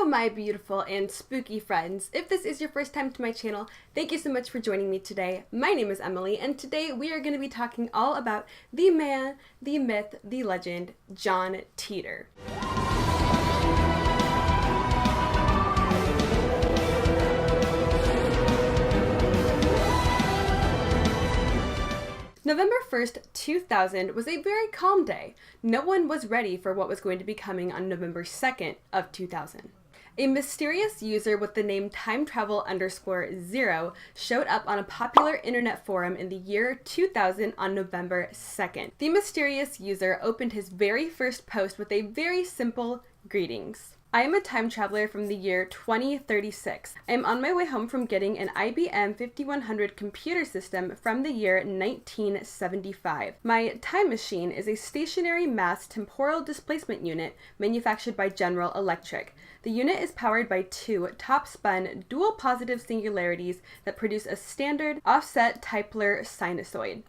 Hello my beautiful and spooky friends. If this is your first time to my channel, thank you so much for joining me today. My name is Emily and today we are going to be talking all about the man, the myth, the legend, John Titor. November 1st, 2000 was a very calm day. No one was ready for what was going to be coming on November 2nd of 2000. A mysterious user with the name timetravel_0 showed up on a popular internet forum in the year 2000 on November 2nd. The mysterious user opened his very first post with a very simple greetings. I am a time traveler from the year 2036. I am on my way home from getting an IBM 5100 computer system from the year 1975. My time machine is a stationary mass temporal displacement unit manufactured by General Electric. The unit is powered by two top-spun dual positive singularities that produce a standard offset Tipler sinusoid.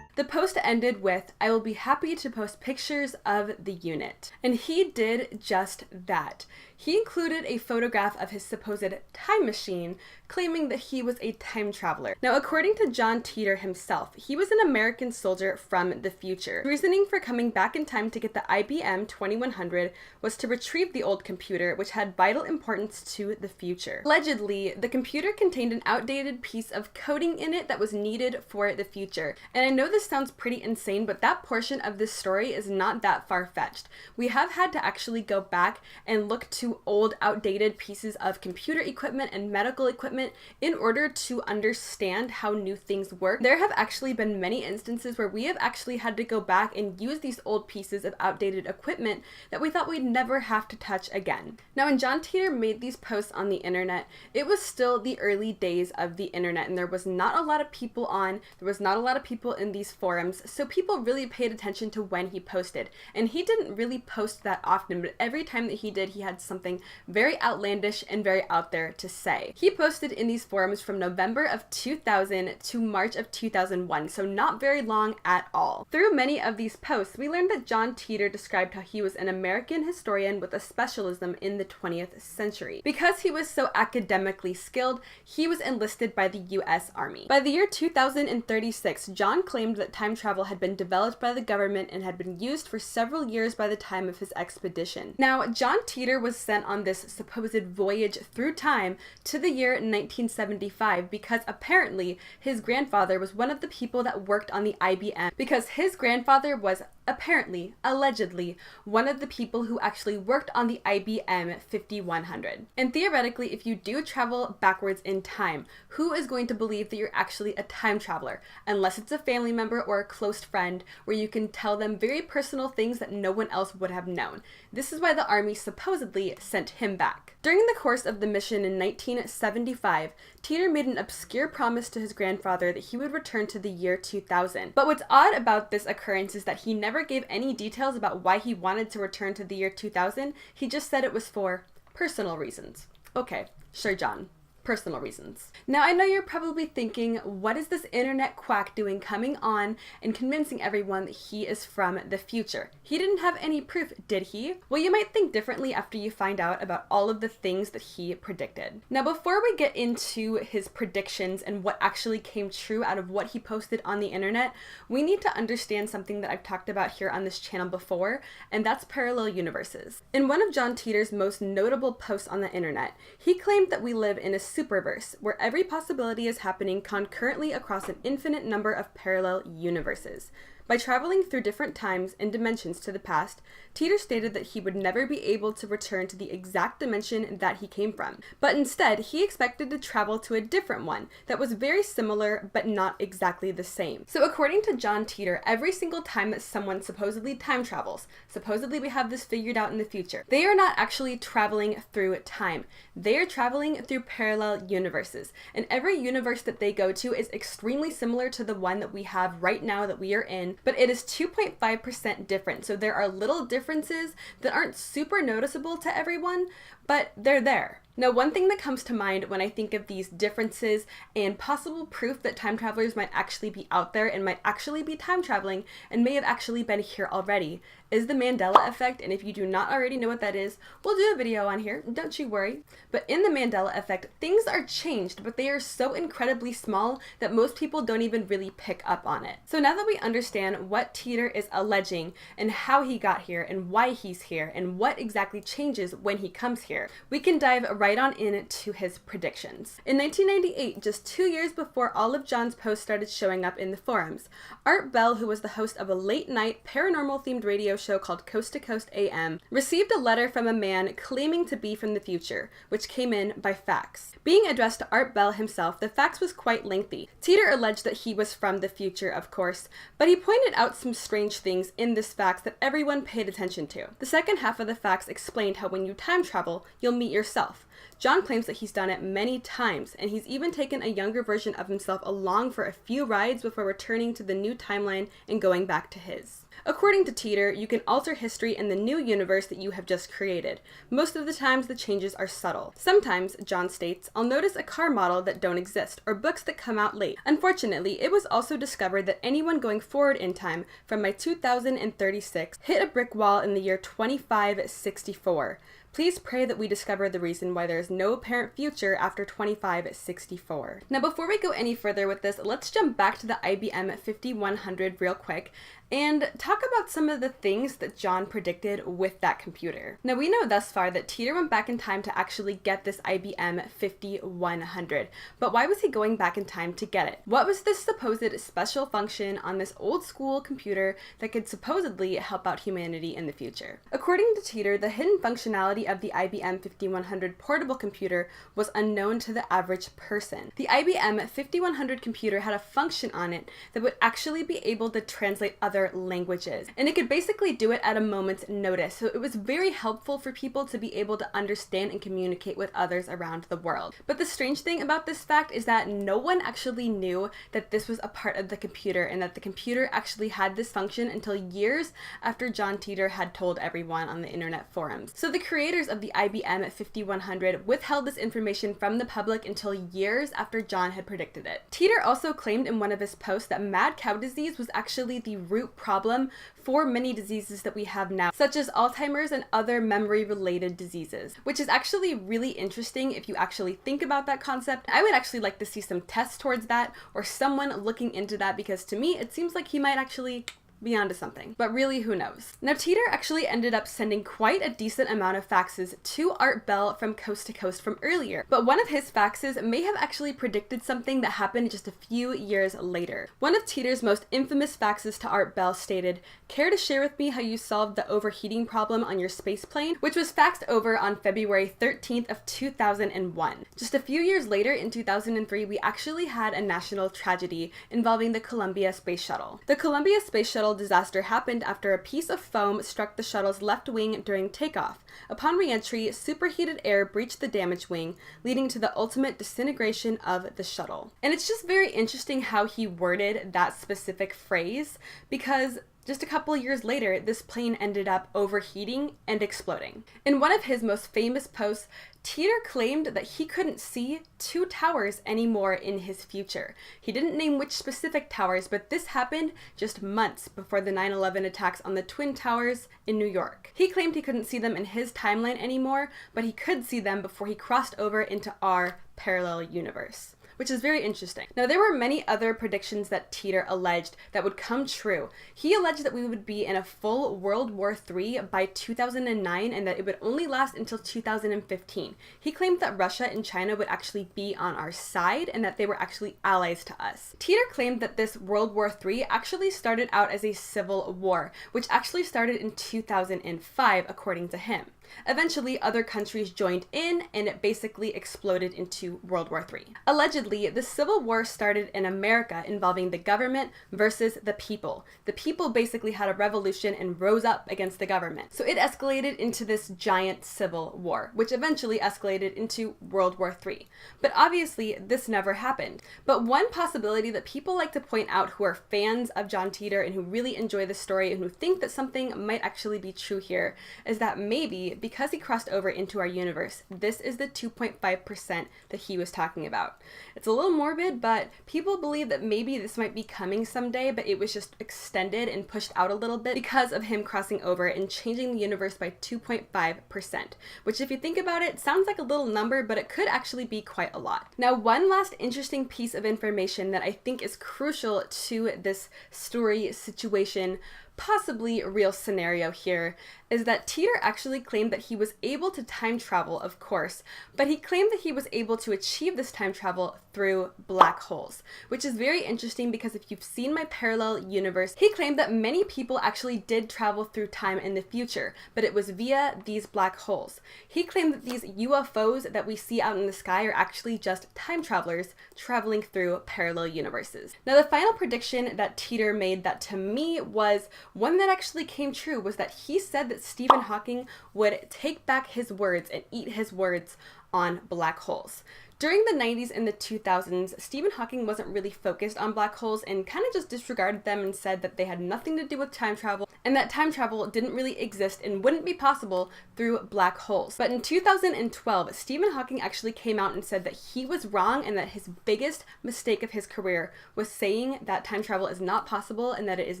The post ended with, "I will be happy to post pictures of the unit." And he did just that. He included a photograph of his supposed time machine, claiming that he was a time traveler. Now, according to John Titor himself, he was an American soldier from the future. The reasoning for coming back in time to get the IBM 2100 was to retrieve the old computer, which had vital importance to the future. Allegedly, the computer contained an outdated piece of coding in it that was needed for the future. And I know this sounds pretty insane, but that portion of this story is not that far-fetched. We have had to actually go back and look to old, outdated pieces of computer equipment and medical equipment in order to understand how new things work. There have actually been many instances where we have actually had to go back and use these old pieces of outdated equipment that we thought we'd never have to touch again. Now, when John Titor made these posts on the internet, it was still the early days of the internet, and there was not a lot of people on, there was not a lot of people in these forums, so people really paid attention to when he posted. And he didn't really post that often, but every time that he did, he had something very outlandish and very out there to say. He posted in these forums from November of 2000 to March of 2001, so not very long at all. Through many of these posts, we learned that John Titor described how he was an American historian with a specialism in the 20th century. Because he was so academically skilled, he was enlisted by the US Army. By the year 2036, John claimed that time travel had been developed by the government and had been used for several years by the time of his expedition. Now, John Titor was sent on this supposed voyage through time to the year 1975 because apparently his grandfather was one of the people that worked on the IBM, because his grandfather was apparently, allegedly, one of the people who actually worked on the IBM 5100. And theoretically, if you do travel backwards in time, who is going to believe that you're actually a time traveler? Unless it's a family member or a close friend where you can tell them very personal things that no one else would have known. This is why the army supposedly sent him back. During the course of the mission in 1975, Titor made an obscure promise to his grandfather that he would return to the year 2000. But what's odd about this occurrence is that he never gave any details about why he wanted to return to the year 2000. He just said it was for personal reasons. Okay, sure, John. Personal reasons. Now, I know you're probably thinking, what is this internet quack doing coming on and convincing everyone that he is from the future? He didn't have any proof, did he? Well, you might think differently after you find out about all of the things that he predicted. Now, before we get into his predictions and what actually came true out of what he posted on the internet, we need to understand something that I've talked about here on this channel before, and that's parallel universes. In one of John Titor's most notable posts on the internet, he claimed that we live in a superverse, where every possibility is happening concurrently across an infinite number of parallel universes. By traveling through different times and dimensions to the past, Titor stated that he would never be able to return to the exact dimension that he came from, but instead he expected to travel to a different one that was very similar but not exactly the same. So according to John Titor, every single time that someone supposedly time travels, supposedly we have this figured out in the future, they are not actually traveling through time. They are traveling through parallel universes, and every universe that they go to is extremely similar to the one that we have right now that we are in, but it is 2.5% different. So there are little differences that aren't super noticeable to everyone, but they're there. Now, one thing that comes to mind when I think of these differences and possible proof that time travelers might actually be out there and might actually be time traveling and may have actually been here already is the Mandela Effect. And if you do not already know what that is, we'll do a video on here, don't you worry. But in the Mandela Effect, things are changed, but they are so incredibly small that most people don't even really pick up on it. So now that we understand what Titor is alleging and how he got here and why he's here and what exactly changes when he comes here, we can dive right on into his predictions. In 1998, just 2 years before all of John's posts started showing up in the forums, Art Bell, who was the host of a late-night paranormal-themed radio show called Coast to Coast AM, received a letter from a man claiming to be from the future, which came in by fax. Being addressed to Art Bell himself, the fax was quite lengthy. Titor alleged that he was from the future, of course, but he pointed out some strange things in this fax that everyone paid attention to. The second half of the fax explained how when you time travel, you'll meet yourself. John claims that he's done it many times, and he's even taken a younger version of himself along for a few rides before returning to the new timeline and going back to his. According to Titor, you can alter history in the new universe that you have just created. Most of the times, the changes are subtle. Sometimes, John states, I'll notice a car model that don't exist, or books that come out late. Unfortunately, it was also discovered that anyone going forward in time from my 2036 hit a brick wall in the year 2564. Please pray that we discover the reason why there is no apparent future after 2564. Now, before we go any further with this, let's jump back to the IBM 5100 real quick and talk about some of the things that John predicted with that computer. Now, we know thus far that Titor went back in time to actually get this IBM 5100, but why was he going back in time to get it? What was this supposed special function on this old school computer that could supposedly help out humanity in the future? According to Titor, the hidden functionality of the IBM 5100 portable computer was unknown to the average person. The IBM 5100 computer had a function on it that would actually be able to translate other languages, and it could basically do it at a moment's notice. So it was very helpful for people to be able to understand and communicate with others around the world. But the strange thing about this fact is that no one actually knew that this was a part of the computer and that the computer actually had this function until years after John Titor had told everyone on the internet forums. So the creators of the IBM 5100 withheld this information from the public until years after John had predicted it. Titor also claimed in one of his posts that mad cow disease was actually the root problem for many diseases that we have now, such as Alzheimer's and other memory-related diseases, which is actually really interesting if you actually think about that concept. I would actually like to see some tests towards that or someone looking into that, because to me, it seems like he might actually be onto something, but really, who knows? Now, Titor actually ended up sending quite a decent amount of faxes to Art Bell from Coast to Coast from earlier, but one of his faxes may have actually predicted something that happened just a few years later. One of Titor's most infamous faxes to Art Bell stated, "Care to share with me how you solved the overheating problem on your space plane?" which was faxed over on February 13th of 2001. Just a few years later, in 2003, we actually had a national tragedy involving the Columbia Space Shuttle. The Columbia Space Shuttle disaster happened after a piece of foam struck the shuttle's left wing during takeoff. Upon re-entry, superheated air breached the damaged wing, leading to the ultimate disintegration of the shuttle. And it's just very interesting how he worded that specific phrase, because just a couple of years later, this plane ended up overheating and exploding. In one of his most famous posts, Titor claimed that he couldn't see 2 towers anymore in his future. He didn't name which specific towers, but this happened just months before the 9/11 attacks on the Twin Towers in New York. He claimed he couldn't see them in his timeline anymore, but he could see them before he crossed over into our parallel universe, which is very interesting. Now, there were many other predictions that Titor alleged that would come true. He alleged that we would be in a full World War III by 2009 and that it would only last until 2015. He claimed that Russia and China would actually be on our side and that they were actually allies to us. Titor claimed that this World War III actually started out as a civil war, which actually started in 2005, according to him. Eventually, other countries joined in, and it basically exploded into World War III. Allegedly, the Civil War started in America, involving the government versus the people. The people basically had a revolution and rose up against the government. So it escalated into this giant civil war, which eventually escalated into World War III. But obviously, this never happened. But one possibility that people like to point out who are fans of John Titor and who really enjoy the story and who think that something might actually be true here is that maybe because he crossed over into our universe, this is the 2.5% that he was talking about. It's a little morbid, but people believe that maybe this might be coming someday, but it was just extended and pushed out a little bit because of him crossing over and changing the universe by 2.5%, which if you think about it, sounds like a little number, but it could actually be quite a lot. Now, one last interesting piece of information that I think is crucial to this story situation, possibly real scenario here, is that Titor actually claimed that he was able to time travel, of course, but he claimed that he was able to achieve this time travel through black holes, which is very interesting because if you've seen my parallel universe, he claimed that many people actually did travel through time in the future, but it was via these black holes. He claimed that these UFOs that we see out in the sky are actually just time travelers traveling through parallel universes. Now, the final prediction that Titor made that to me was one that actually came true was that he said that Stephen Hawking would take back his words and eat his words on black holes. During the 90s and the 2000s, Stephen Hawking wasn't really focused on black holes and kind of just disregarded them and said that they had nothing to do with time travel and that time travel didn't really exist and wouldn't be possible through black holes. But in 2012, Stephen Hawking actually came out and said that he was wrong and that his biggest mistake of his career was saying that time travel is not possible and that it is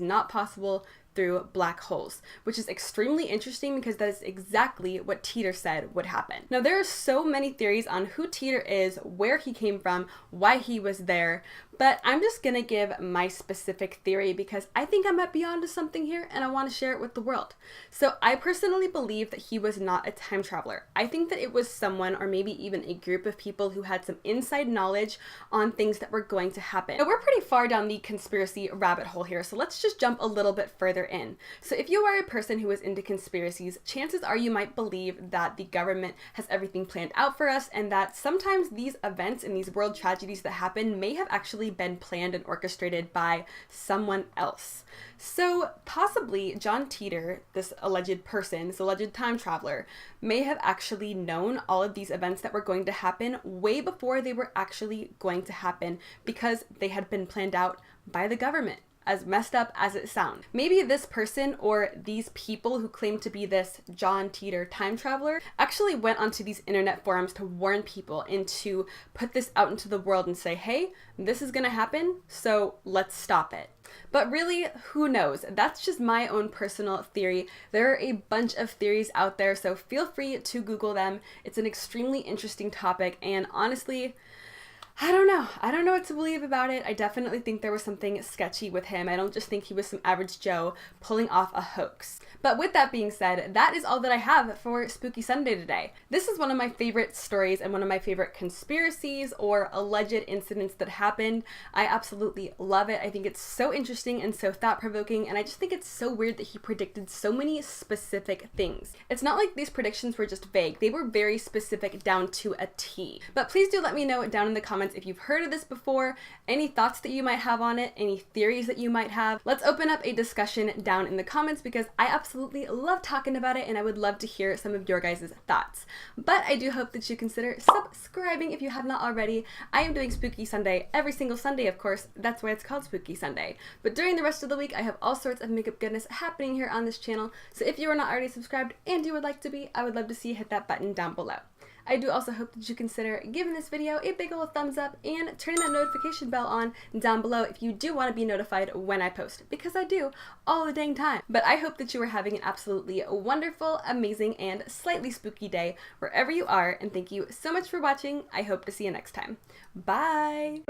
not possible through black holes, which is extremely interesting because that is exactly what Titor said would happen. Now, there are so many theories on who Titor is, where he came from, why he was there, but I'm just gonna give my specific theory because I think I might be onto something here and I want to share it with the world. So I personally believe that he was not a time traveler. I think that it was someone or maybe even a group of people who had some inside knowledge on things that were going to happen. Now, we're pretty far down the conspiracy rabbit hole here, so let's just jump a little bit further in. So if you are a person who is into conspiracies, chances are you might believe that the government has everything planned out for us and that sometimes these events and these world tragedies that happen may have actually been planned and orchestrated by someone else. So possibly John Titor, this alleged person, this alleged time traveler, may have actually known all of these events that were going to happen way before they were actually going to happen because they had been planned out by the government. As messed up as it sounds. Maybe this person or these people who claim to be this John Titor time traveler actually went onto these internet forums to warn people and to put this out into the world and say, hey, this is gonna happen, so let's stop it. But really, who knows? That's just my own personal theory. There are a bunch of theories out there, so feel free to Google them. It's an extremely interesting topic, and honestly, I don't know. I don't know what to believe about it. I definitely think there was something sketchy with him. I don't just think he was some average Joe pulling off a hoax. But with that being said, that is all that I have for Spooky Sunday today. This is one of my favorite stories and one of my favorite conspiracies or alleged incidents that happened. I absolutely love it. I think it's so interesting and so thought-provoking, and I just think it's so weird that he predicted so many specific things. It's not like these predictions were just vague. They were very specific down to a T. But please do let me know down in the comments if you've heard of this before, any thoughts that you might have on it, any theories that you might have. Let's open up a discussion down in the comments because I absolutely love talking about it and I would love to hear some of your guys' thoughts. But I do hope that you consider subscribing if you have not already. I am doing Spooky Sunday every single Sunday, of course. That's why it's called Spooky Sunday. But during the rest of the week, I have all sorts of makeup goodness happening here on this channel. So if you are not already subscribed and you would like to be, I would love to see you hit that button down below. I do also hope that you consider giving this video a big old thumbs up and turning that notification bell on down below if you do want to be notified when I post, because I do all the dang time. But I hope that you are having an absolutely wonderful, amazing, and slightly spooky day wherever you are, and thank you so much for watching. I hope to see you next time. Bye!